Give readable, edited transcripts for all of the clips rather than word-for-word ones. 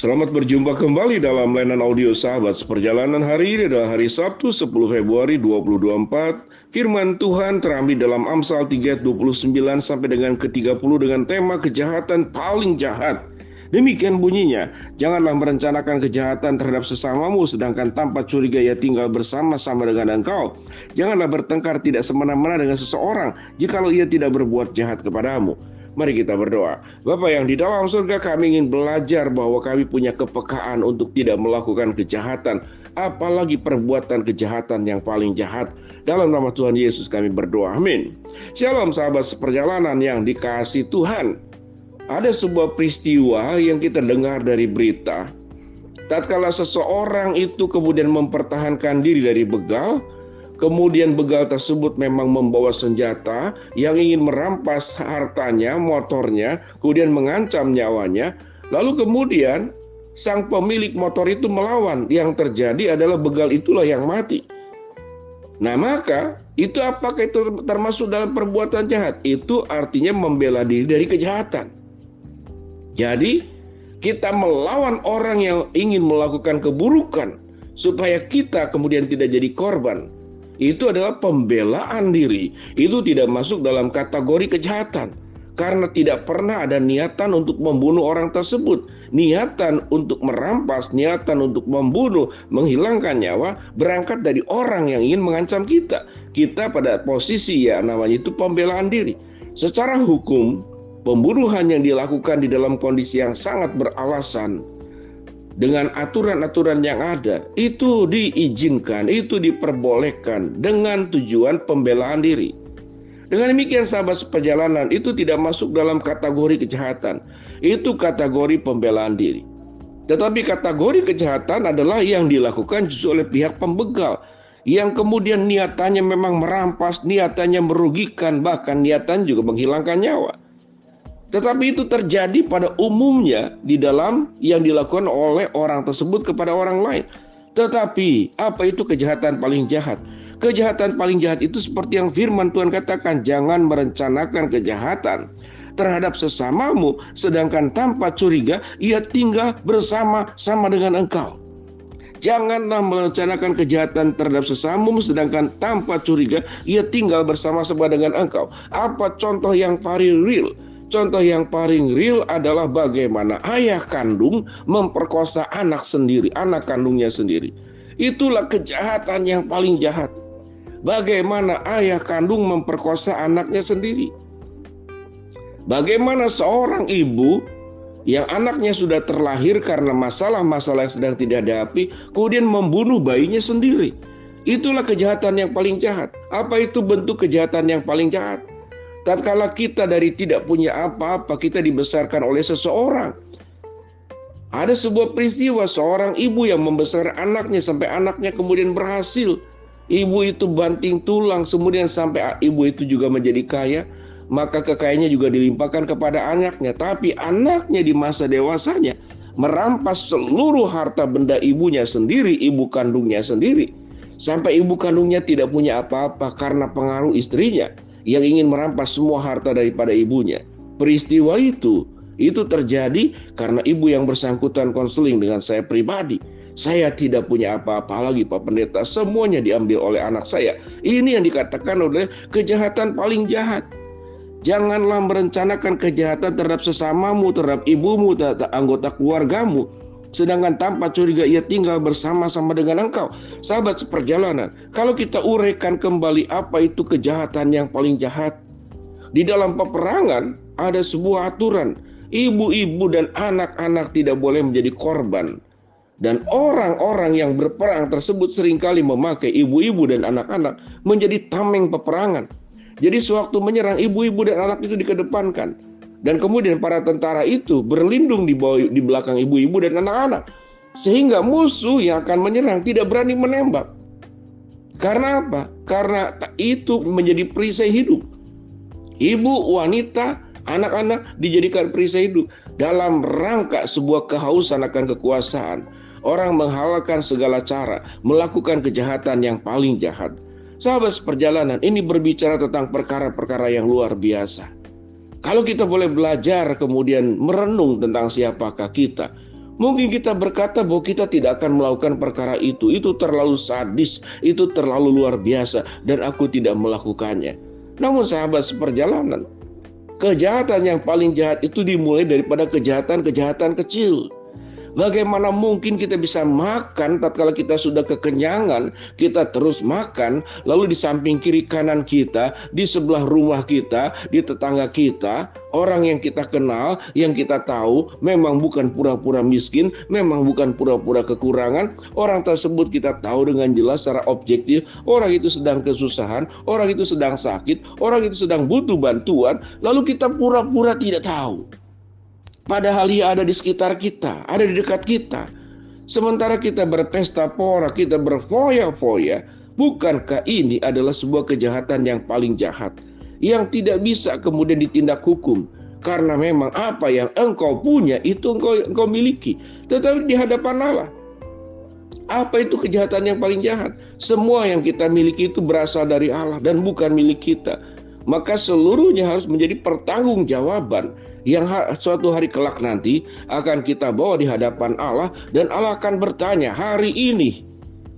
Selamat berjumpa kembali dalam layanan audio sahabat seperjalanan. Hari ini adalah hari Sabtu 10 Februari 2024. Firman Tuhan terambil dalam Amsal 3 ayat 29 sampai dengan ke-30 dengan tema kejahatan paling jahat. Demikian bunyinya, janganlah merencanakan kejahatan terhadap sesamamu sedangkan tanpa curiga ia tinggal bersama-sama dengan engkau. Janganlah bertengkar tidak semena-mena dengan seseorang jikalau ia tidak berbuat jahat kepadamu. Mari kita berdoa. Bapa yang di dalam surga, kami ingin belajar bahwa kami punya kepekaan untuk tidak melakukan kejahatan, apalagi perbuatan kejahatan yang paling jahat. Dalam nama Tuhan Yesus kami berdoa, amin. Shalom sahabat seperjalanan yang dikasihi Tuhan. Ada sebuah peristiwa yang kita dengar dari berita. Tatkala seseorang itu kemudian mempertahankan diri dari begal, kemudian begal tersebut memang membawa senjata yang ingin merampas hartanya, motornya, kemudian mengancam nyawanya. Lalu kemudian sang pemilik motor itu melawan. Yang terjadi adalah begal itulah yang mati. Nah maka itu apakah itu termasuk dalam perbuatan jahat? Itu artinya membela diri dari kejahatan. Jadi kita melawan orang yang ingin melakukan keburukan supaya kita kemudian tidak jadi korban. Itu adalah pembelaan diri. Itu tidak masuk dalam kategori kejahatan. Karena tidak pernah ada niatan untuk membunuh orang tersebut. Niatan untuk merampas, niatan untuk membunuh, menghilangkan nyawa, berangkat dari orang yang ingin mengancam kita. Kita pada posisi namanya itu pembelaan diri. Secara hukum, pembunuhan yang dilakukan di dalam kondisi yang sangat beralasan, dengan aturan-aturan yang ada, itu diizinkan, itu diperbolehkan dengan tujuan pembelaan diri. Dengan demikian sahabat seperjalanan, itu tidak masuk dalam kategori kejahatan. Itu kategori pembelaan diri. Tetapi kategori kejahatan adalah yang dilakukan justru oleh pihak pembegal, yang kemudian niatannya memang merampas, niatannya merugikan, bahkan niatan juga menghilangkan nyawa. Tetapi itu terjadi pada umumnya di dalam yang dilakukan oleh orang tersebut kepada orang lain. Tetapi apa itu kejahatan paling jahat? Kejahatan paling jahat itu seperti yang firman Tuhan katakan, jangan merencanakan kejahatan terhadap sesamamu sedangkan tanpa curiga ia tinggal bersama-sama dengan engkau. Janganlah merencanakan kejahatan terhadap sesamamu sedangkan tanpa curiga ia tinggal bersama-sama dengan engkau. Apa contoh yang paling real? Contoh yang paling real adalah bagaimana ayah kandung memperkosa anak sendiri, anak kandungnya sendiri. Itulah kejahatan yang paling jahat. Bagaimana ayah kandung memperkosa anaknya sendiri. Bagaimana seorang ibu yang anaknya sudah terlahir karena masalah-masalah yang sedang tidak dihadapi, kemudian membunuh bayinya sendiri. Itulah kejahatan yang paling jahat. Apa itu bentuk kejahatan yang paling jahat? Tatkala kita dari tidak punya apa-apa, kita dibesarkan oleh seseorang. Ada sebuah peristiwa seorang ibu yang membesarkan anaknya sampai anaknya kemudian berhasil. Ibu itu banting tulang, kemudian sampai ibu itu juga menjadi kaya. Maka kekayaannya juga dilimpahkan kepada anaknya. Tapi anaknya di masa dewasanya merampas seluruh harta benda ibunya sendiri, ibu kandungnya sendiri. Sampai ibu kandungnya tidak punya apa-apa karena pengaruh istrinya yang ingin merampas semua harta daripada ibunya. Peristiwa itu terjadi karena ibu yang bersangkutan konseling dengan saya pribadi. Saya tidak punya apa-apa lagi Pak Pendeta, semuanya diambil oleh anak saya. Ini yang dikatakan oleh kejahatan paling jahat. Janganlah merencanakan kejahatan terhadap sesamamu, terhadap ibumu, terhadap anggota keluargamu, sedangkan tanpa curiga ia tinggal bersama-sama dengan engkau. Sahabat seperjalanan, kalau kita uraikan kembali apa itu kejahatan yang paling jahat. Di dalam peperangan ada sebuah aturan. Ibu-ibu dan anak-anak tidak boleh menjadi korban. Dan orang-orang yang berperang tersebut seringkali memakai ibu-ibu dan anak-anak menjadi tameng peperangan. Jadi sewaktu menyerang, ibu-ibu dan anak itu dikedepankan. Dan kemudian para tentara itu berlindung di belakang ibu-ibu dan anak-anak. Sehingga musuh yang akan menyerang tidak berani menembak. Karena apa? Karena itu menjadi perisai hidup. Ibu, wanita, anak-anak dijadikan perisai hidup. Dalam rangka sebuah kehausan akan kekuasaan. Orang menghalalkan segala cara, melakukan kejahatan yang paling jahat. Sahabat seperjalanan, ini berbicara tentang perkara-perkara yang luar biasa. Kalau kita boleh belajar kemudian merenung tentang siapakah kita, Mungkin kita berkata bahwa kita tidak akan melakukan perkara itu terlalu sadis, itu terlalu luar biasa, dan aku tidak melakukannya. Namun sahabat seperjalanan, kejahatan yang paling jahat itu dimulai daripada kejahatan-kejahatan kecil. Bagaimana mungkin kita bisa makan tatkala kita sudah kekenyangan, kita terus makan, lalu di samping kiri kanan kita, di sebelah rumah kita, di tetangga kita, orang yang kita kenal, yang kita tahu, memang bukan pura-pura miskin, memang bukan pura-pura kekurangan, orang tersebut kita tahu dengan jelas secara objektif, orang itu sedang kesusahan, orang itu sedang sakit, orang itu sedang butuh bantuan, lalu kita pura-pura tidak tahu. Padahal ia ada di sekitar kita, ada di dekat kita. Sementara kita berpesta pora, kita berfoya-foya. Bukankah ini adalah sebuah kejahatan yang paling jahat, yang tidak bisa kemudian ditindak hukum? Karena memang apa yang engkau punya itu engkau miliki. Tetapi di hadapan Allah, apa itu kejahatan yang paling jahat? Semua yang kita miliki itu berasal dari Allah dan bukan milik kita. Maka seluruhnya harus menjadi pertanggungjawaban yang suatu hari kelak nanti akan kita bawa di hadapan Allah, dan Allah akan bertanya, hari ini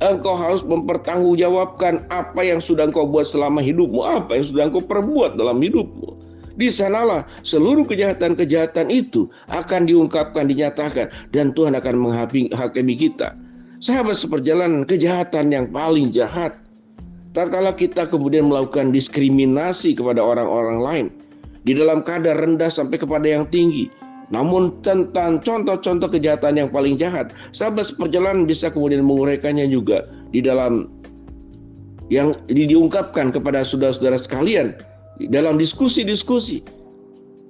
engkau harus mempertanggungjawabkan apa yang sudah engkau buat selama hidupmu, apa yang sudah engkau perbuat dalam hidupmu. Di sanalah seluruh kejahatan-kejahatan itu akan diungkapkan, dinyatakan, dan Tuhan akan menghakimi kita. Sahabat seperjalanan, kejahatan yang paling jahat tatkala kita kemudian melakukan diskriminasi kepada orang-orang lain, di dalam kadar rendah sampai kepada yang tinggi. Namun tentang contoh-contoh kejahatan yang paling jahat, sahabat seperjalanan bisa kemudian menguraikannya juga di dalam yang diungkapkan kepada saudara-saudara sekalian dalam diskusi-diskusi.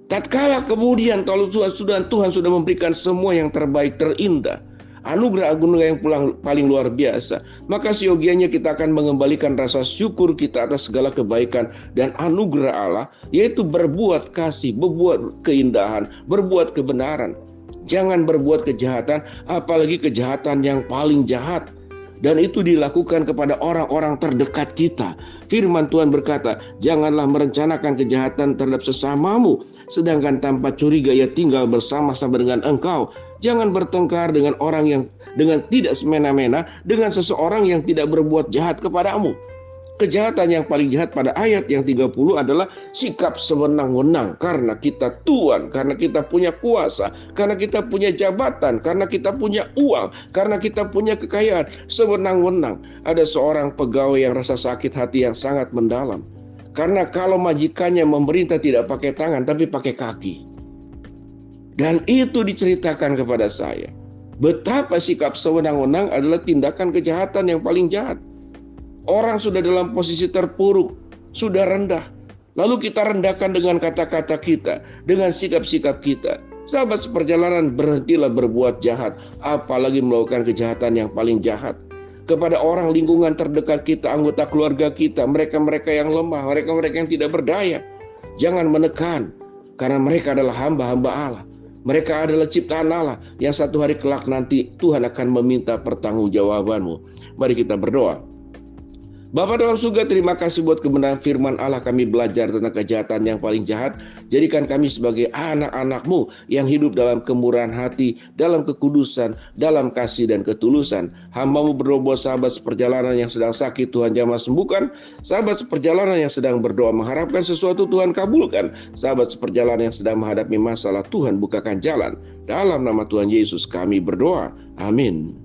Tatkala kemudian kalau Tuhan sudah memberikan semua yang terbaik, terindah, anugerah-anugerah yang paling luar biasa, maka siogianya kita akan mengembalikan rasa syukur kita atas segala kebaikan dan anugerah Allah, yaitu berbuat kasih, berbuat keindahan, berbuat kebenaran. Jangan berbuat kejahatan, apalagi kejahatan yang paling jahat. Dan itu dilakukan kepada orang-orang terdekat kita. Firman Tuhan berkata, janganlah merencanakan kejahatan terhadap sesamamu, sedangkan tanpa curiga ia tinggal bersama-sama dengan engkau. Jangan bertengkar dengan orang yang dengan tidak semena-mena, dengan seseorang yang tidak berbuat jahat kepadamu. Kejahatan yang paling jahat pada ayat yang 30 adalah sikap sewenang-wenang karena kita tuan, karena kita punya kuasa, karena kita punya jabatan, karena kita punya uang, karena kita punya kekayaan. Sewenang-wenang. Ada seorang pegawai yang rasa sakit hati yang sangat mendalam. Karena kalau majikannya memerintah tidak pakai tangan tapi pakai kaki. Dan itu diceritakan kepada saya. Betapa sikap sewenang-wenang adalah tindakan kejahatan yang paling jahat. Orang sudah dalam posisi terpuruk, sudah rendah. Lalu kita rendahkan dengan kata-kata kita, dengan sikap-sikap kita. Sahabat seperjalanan, berhentilah berbuat jahat, apalagi melakukan kejahatan yang paling jahat. Kepada orang lingkungan terdekat kita, anggota keluarga kita, mereka-mereka yang lemah, mereka-mereka yang tidak berdaya. Jangan menekan, karena mereka adalah hamba-hamba Allah. Mereka adalah ciptaan Allah yang satu hari kelak nanti Tuhan akan meminta pertanggungjawabanmu. Mari kita berdoa. Bapa dalam surga, terima kasih buat kebenaran firman Allah. Kami belajar tentang kejahatan yang paling jahat. Jadikan kami sebagai anak-anak-Mu yang hidup dalam kemurahan hati, dalam kekudusan, dalam kasih dan ketulusan. Hamba-Mu berdoa buat sahabat seperjalanan yang sedang sakit, Tuhan jamah sembuhkan. Sahabat seperjalanan yang sedang berdoa mengharapkan sesuatu, Tuhan kabulkan. Sahabat seperjalanan yang sedang menghadapi masalah, Tuhan bukakan jalan. Dalam nama Tuhan Yesus kami berdoa. Amin.